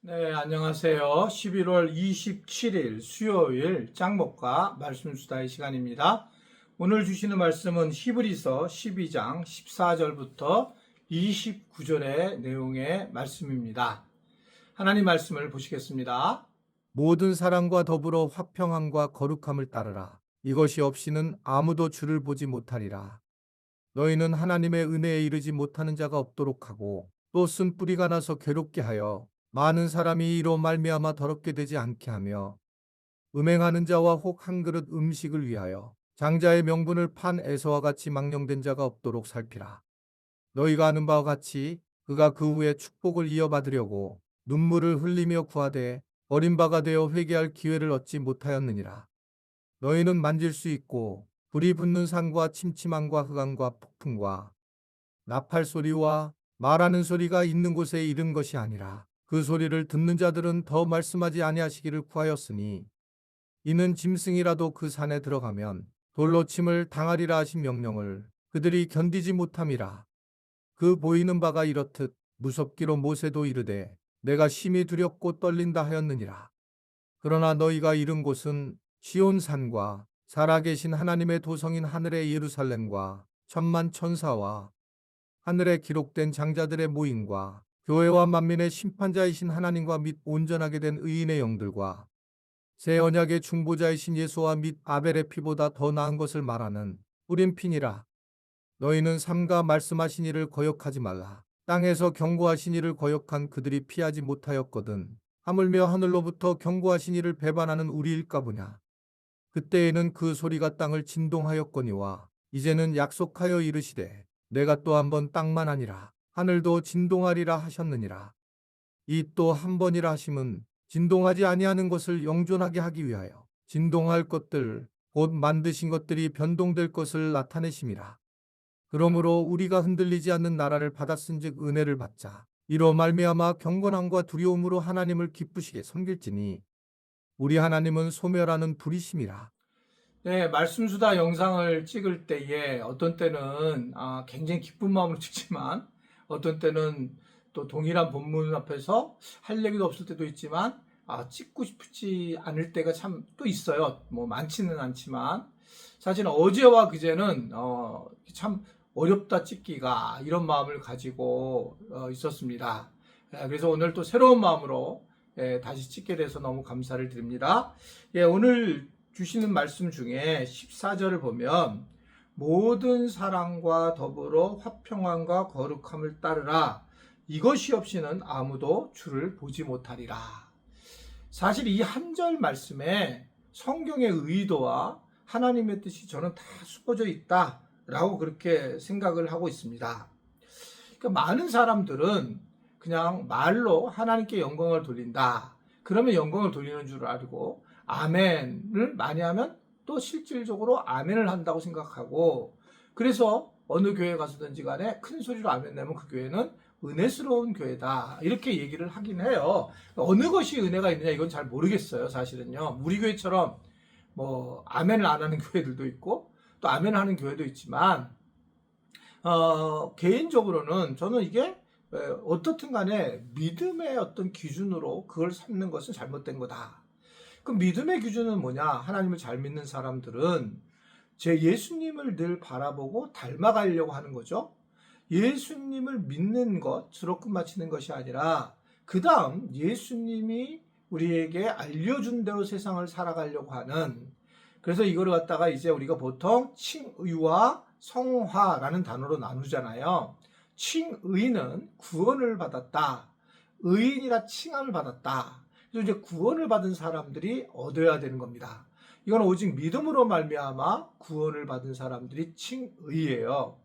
네, 안녕하세요. 11월 27일 수요일 짱목과 말씀 수다의 시간입니다. 오늘 주시는 말씀은 히브리서 12장 14절부터 29절의 내용의 말씀입니다. 하나님 말씀을 보시겠습니다. 모든 사랑과 더불어 화평함과 거룩함을 따르라. 이것이 없이는 아무도 주를 보지 못하리라. 너희는 하나님의 은혜에 이르지 못하는 자가 없도록 하고 또 쓴뿌리가 나서 괴롭게 하여 많은 사람이 이로 말미암아 더럽게 되지 않게 하며 음행하는 자와 혹 한 그릇 음식을 위하여 장자의 명분을 판 에서와 같이 망령된 자가 없도록 살피라. 너희가 아는 바와 같이 그가 그 후에 축복을 이어받으려고 눈물을 흘리며 구하되 어린 바가 되어 회개할 기회를 얻지 못하였느니라. 너희는 만질 수 있고 불이 붙는 산과 침침함과 흑암과 폭풍과 나팔 소리와 말하는 소리가 있는 곳에 이른 것이 아니라 그 소리를 듣는 자들은 더 말씀하지 아니하시기를 구하였으니 이는 짐승이라도 그 산에 들어가면 돌로 침을 당하리라 하신 명령을 그들이 견디지 못함이라. 그 보이는 바가 이렇듯 무섭기로 모세도 이르되 내가 심히 두렵고 떨린다 하였느니라. 그러나 너희가 이른 곳은 시온산과 살아계신 하나님의 도성인 하늘의 예루살렘과 천만 천사와 하늘에 기록된 장자들의 모임과 교회와 만민의 심판자이신 하나님과 및 온전하게 된 의인의 영들과 새 언약의 중보자이신 예수와 및 아벨의 피보다 더 나은 것을 말하는 뿌림핀이라. 너희는 삼가 말씀하신 이를 거역하지 말라. 땅에서 경고하신 이를 거역한 그들이 피하지 못하였거든. 하물며 하늘로부터 경고하신 이를 배반하는 우리일까 보냐. 그때에는 그 소리가 땅을 진동하였거니와 이제는 약속하여 이르시되 내가 또 한 번 땅만 아니라 하늘도 진동하리라 하셨느니라. 이 또 한 번이라 하심은 진동하지 아니하는 것을 영존하게 하기 위하여 진동할 것들 곧 만드신 것들이 변동될 것을 나타내심이라. 그러므로 우리가 흔들리지 않는 나라를 받았은즉 은혜를 받자. 이로 말미암아 경건함과 두려움으로 하나님을 기쁘시게 섬길지니 우리 하나님은 소멸하는 불이심이라. 네, 말씀 수다 영상을 찍을 때에 어떤 때는 굉장히 기쁜 마음으로 찍지만 어떤 때는 또 동일한 본문 앞에서 할 얘기도 없을 때도 있지만 찍고 싶지 않을 때가 참 또 있어요. 뭐 많지는 않지만 사실 어제와 그제는 참 어렵다 찍기가 이런 마음을 가지고 있었습니다. 그래서 오늘 또 새로운 마음으로 다시 찍게 돼서 너무 감사를 드립니다. 오늘 주시는 말씀 중에 14절을 보면 모든 사랑과 더불어 화평함과 거룩함을 따르라. 이것이 없이는 아무도 주를 보지 못하리라. 사실 이 한 절 말씀에 성경의 의도와 하나님의 뜻이 저는 다 숨어져 있다라고 그렇게 생각을 하고 있습니다. 그러니까 많은 사람들은 그냥 말로 하나님께 영광을 돌린다. 그러면 영광을 돌리는 줄 알고 아멘을 많이 하면 또 실질적으로 아멘을 한다고 생각하고, 그래서 어느 교회 가서든지 간에 큰 소리로 아멘 내면 그 교회는 은혜스러운 교회다 이렇게 얘기를 하긴 해요. 어느 것이 은혜가 있느냐 이건 잘 모르겠어요. 사실은요, 우리 교회처럼 뭐 아멘을 안 하는 교회들도 있고 또 아멘을 하는 교회도 있지만 개인적으로는 저는 이게 어떻든 간에 믿음의 어떤 기준으로 그걸 삼는 것은 잘못된 거다. 그 믿음의 기준은 뭐냐? 하나님을 잘 믿는 사람들은 제 예수님을 늘 바라보고 닮아가려고 하는 거죠. 예수님을 믿는 것으로 끝마치는 것이 아니라 그 다음 예수님이 우리에게 알려준 대로 세상을 살아가려고 하는, 그래서 이거를 갖다가 이제 우리가 보통 칭의와 성화라는 단어로 나누잖아요. 칭의는 구원을 받았다. 의인이라 칭함을 받았다. 그래서 이제 구원을 받은 사람들이 얻어야 되는 겁니다. 이건 오직 믿음으로 말미암아 구원을 받은 사람들이 칭의예요.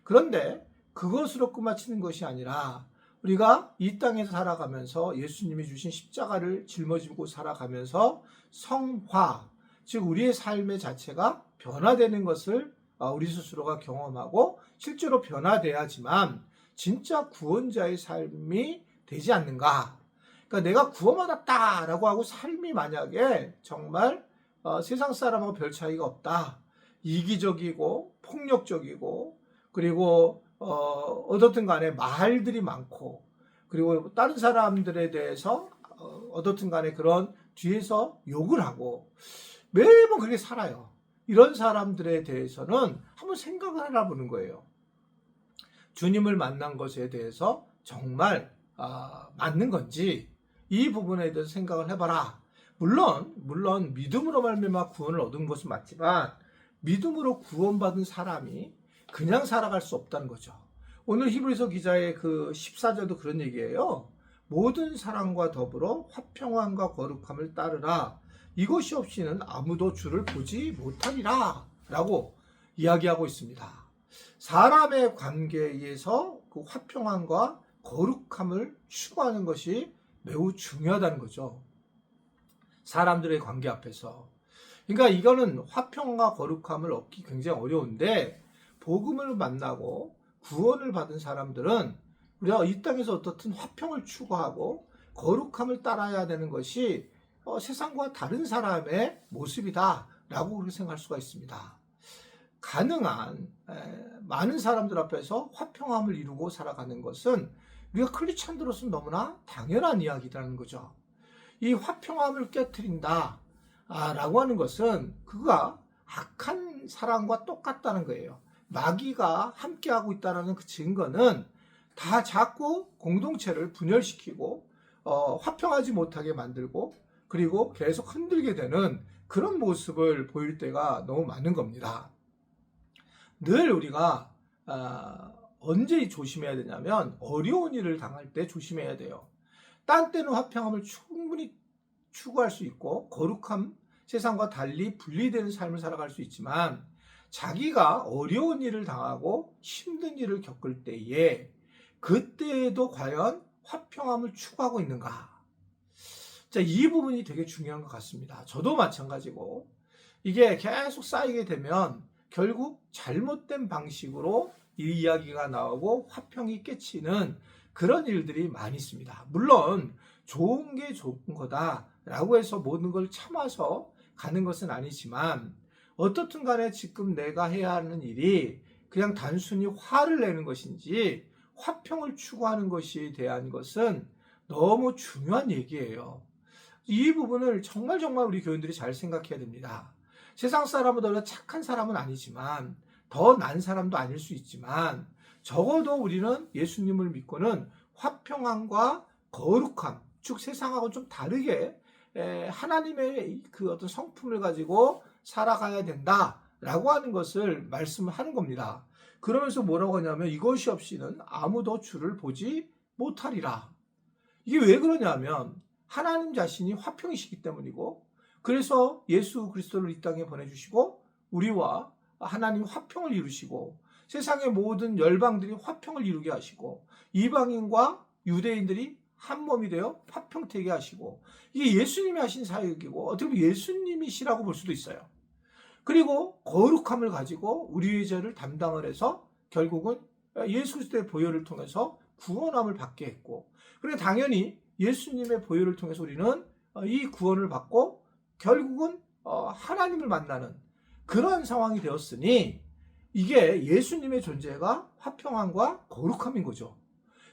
그런데 그것으로 끝마치는 것이 아니라 우리가 이 땅에서 살아가면서 예수님이 주신 십자가를 짊어지고 살아가면서 성화, 즉 우리의 삶의 자체가 변화되는 것을 우리 스스로가 경험하고 실제로 변화돼야지만 진짜 구원자의 삶이 되지 않는가. 그러니까 내가 구원받았다라고 하고 삶이 만약에 정말 세상 사람하고 별 차이가 없다, 이기적이고 폭력적이고 그리고 어떻든 간에 말들이 많고 그리고 다른 사람들에 대해서 어떻든 간에 그런 뒤에서 욕을 하고 매번 그렇게 살아요. 이런 사람들에 대해서는 한번 생각을 알아보는 거예요. 주님을 만난 것에 대해서 정말 맞는 건지 이 부분에 대해서 생각을 해봐라. 물론 믿음으로 말미암아 구원을 얻은 것은 맞지만 믿음으로 구원받은 사람이 그냥 살아갈 수 없다는 거죠. 오늘 히브리서 기자의 그 14절도 그런 얘기예요. 모든 사랑과 더불어 화평함과 거룩함을 따르라. 이것이 없이는 아무도 주를 보지 못하리라 라고 이야기하고 있습니다. 사람의 관계에서 그 화평함과 거룩함을 추구하는 것이 매우 중요하다는 거죠. 사람들의 관계 앞에서. 그러니까 이거는 화평과 거룩함을 얻기 굉장히 어려운데 복음을 만나고 구원을 받은 사람들은 우리가 이 땅에서 어떻든 화평을 추구하고 거룩함을 따라야 되는 것이 세상과 다른 사람의 모습이다라고 그렇게 생각할 수가 있습니다. 가능한 많은 사람들 앞에서 화평함을 이루고 살아가는 것은 우리가 크리스찬으로서는 너무나 당연한 이야기라는 거죠. 이 화평함을 깨트린다 라고 하는 것은 그가 악한 사람과 똑같다는 거예요. 마귀가 함께하고 있다는 그 증거는 다 자꾸 공동체를 분열시키고 화평하지 못하게 만들고 그리고 계속 흔들게 되는 그런 모습을 보일 때가 너무 많은 겁니다. 늘 우리가 언제 조심해야 되냐면 어려운 일을 당할 때 조심해야 돼요. 딴 때는 화평함을 충분히 추구할 수 있고 거룩함, 세상과 달리 분리되는 삶을 살아갈 수 있지만 자기가 어려운 일을 당하고 힘든 일을 겪을 때에 그때에도 과연 화평함을 추구하고 있는가? 자, 이 부분이 되게 중요한 것 같습니다. 저도 마찬가지고 이게 계속 쌓이게 되면 결국 잘못된 방식으로 이 이야기가 나오고 화평이 깨치는 그런 일들이 많이 있습니다. 물론 좋은 게 좋은 거다라고 해서 모든 걸 참아서 가는 것은 아니지만 어떻든 간에 지금 내가 해야 하는 일이 그냥 단순히 화를 내는 것인지 화평을 추구하는 것에 대한 것은 너무 중요한 얘기예요. 이 부분을 정말 우리 교인들이 잘 생각해야 됩니다. 세상 사람보다 착한 사람은 아니지만 더 난 사람도 아닐 수 있지만 적어도 우리는 예수님을 믿고는 화평함과 거룩함, 즉 세상하고 좀 다르게 하나님의 그 어떤 성품을 가지고 살아가야 된다라고 하는 것을 말씀하는 겁니다. 그러면서 뭐라고 하냐면 이것이 없이는 아무도 주를 보지 못하리라. 이게 왜 그러냐면 하나님 자신이 화평이시기 때문이고 그래서 예수 그리스도를 이 땅에 보내주시고 우리와 하나님 화평을 이루시고 세상의 모든 열방들이 화평을 이루게 하시고 이방인과 유대인들이 한 몸이 되어 화평되게 하시고 이게 예수님이 하신 사역이고 어떻게 보면 예수님이시라고 볼 수도 있어요. 그리고 거룩함을 가지고 우리의 죄를 담당을 해서 결국은 예수 그리스도의 보혈을 통해서 구원함을 받게 했고 그리고 당연히 예수님의 보혈을 통해서 우리는 이 구원을 받고 결국은 하나님을 만나는 그런 상황이 되었으니 이게 예수님의 존재가 화평함과 거룩함인 거죠.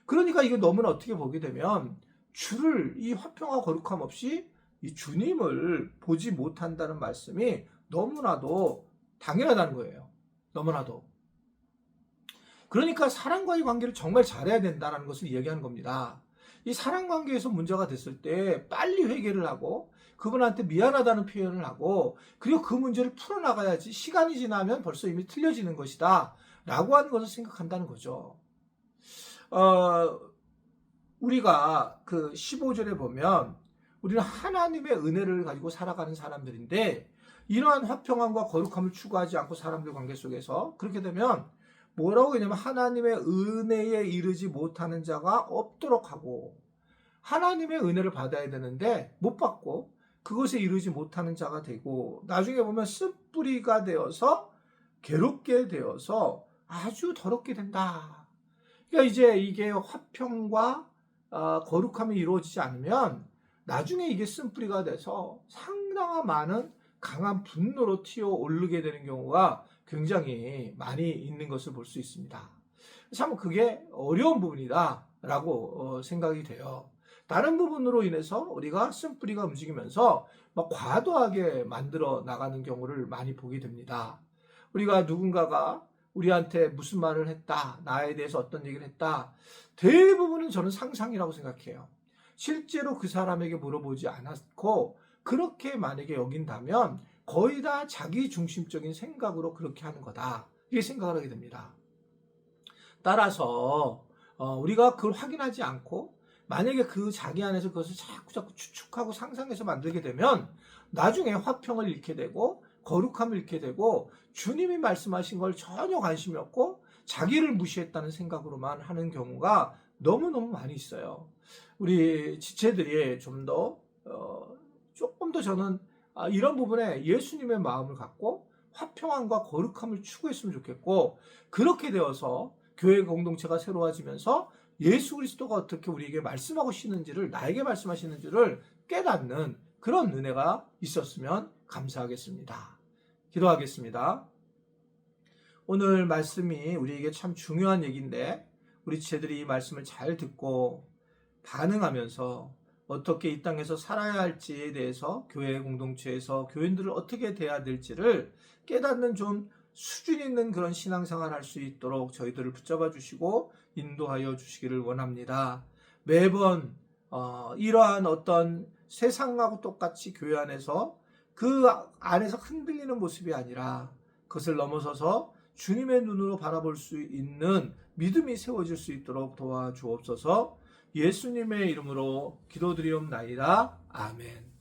그러니까 이게 너무나 어떻게 보게 되면 주를 이 화평과 거룩함 없이 이 주님을 보지 못한다는 말씀이 너무나도 당연하다는 거예요. 너무나도. 그러니까 사랑과의 관계를 정말 잘해야 된다는 것을 이야기하는 겁니다. 이 사랑 관계에서 문제가 됐을 때 빨리 회개를 하고 그분한테 미안하다는 표현을 하고 그리고 그 문제를 풀어나가야지 시간이 지나면 벌써 이미 틀려지는 것이다 라고 하는 것을 생각한다는 거죠. 우리가 그 15절에 보면 우리는 하나님의 은혜를 가지고 살아가는 사람들인데 이러한 화평함과 거룩함을 추구하지 않고 사람들 관계 속에서 그렇게 되면 뭐라고 하냐면 하나님의 은혜에 이르지 못하는 자가 없도록 하고 하나님의 은혜를 받아야 되는데 못 받고 그것에 이르지 못하는 자가 되고 나중에 보면 쓴뿌리가 되어서 괴롭게 되어서 아주 더럽게 된다. 그러니까 이제 이게 화평과 거룩함이 이루어지지 않으면 나중에 이게 쓴뿌리가 돼서 상당한 많은 강한 분노로 튀어 오르게 되는 경우가 굉장히 많이 있는 것을 볼 수 있습니다. 참 그게 어려운 부분이다라고 생각이 돼요. 다른 부분으로 인해서 우리가 쓴뿌리가 움직이면서 막 과도하게 만들어 나가는 경우를 많이 보게 됩니다. 우리가 누군가가 우리한테 무슨 말을 했다, 나에 대해서 어떤 얘기를 했다, 대부분은 저는 상상이라고 생각해요. 실제로 그 사람에게 물어보지 않았고 그렇게 만약에 여긴다면 거의 다 자기 중심적인 생각으로 그렇게 하는 거다, 이렇게 생각을 하게 됩니다. 따라서 우리가 그걸 확인하지 않고 만약에 그 자기 안에서 그것을 자꾸 추측하고 상상해서 만들게 되면 나중에 화평을 잃게 되고 거룩함을 잃게 되고 주님이 말씀하신 걸 전혀 관심이 없고 자기를 무시했다는 생각으로만 하는 경우가 너무너무 많이 있어요. 우리 지체들이 조금 더 저는 이런 부분에 예수님의 마음을 갖고 화평함과 거룩함을 추구했으면 좋겠고, 그렇게 되어서 교회 공동체가 새로워지면서 예수 그리스도가 어떻게 우리에게 말씀하시는지를, 나에게 말씀하시는지를 깨닫는 그런 은혜가 있었으면 감사하겠습니다. 기도하겠습니다. 오늘 말씀이 우리에게 참 중요한 얘기인데 우리 지체들이 이 말씀을 잘 듣고 반응하면서 어떻게 이 땅에서 살아야 할지에 대해서 교회 공동체에서 교인들을 어떻게 대해야 될지를 깨닫는 좀 수준 있는 그런 신앙생활 할 수 있도록 저희들을 붙잡아 주시고 인도하여 주시기를 원합니다. 매번 이러한 어떤 세상하고 똑같이 교회 안에서 그 안에서 흔들리는 모습이 아니라 그것을 넘어서서 주님의 눈으로 바라볼 수 있는 믿음이 세워질 수 있도록 도와주옵소서. 예수님의 이름으로 기도드리옵나이다. 아멘.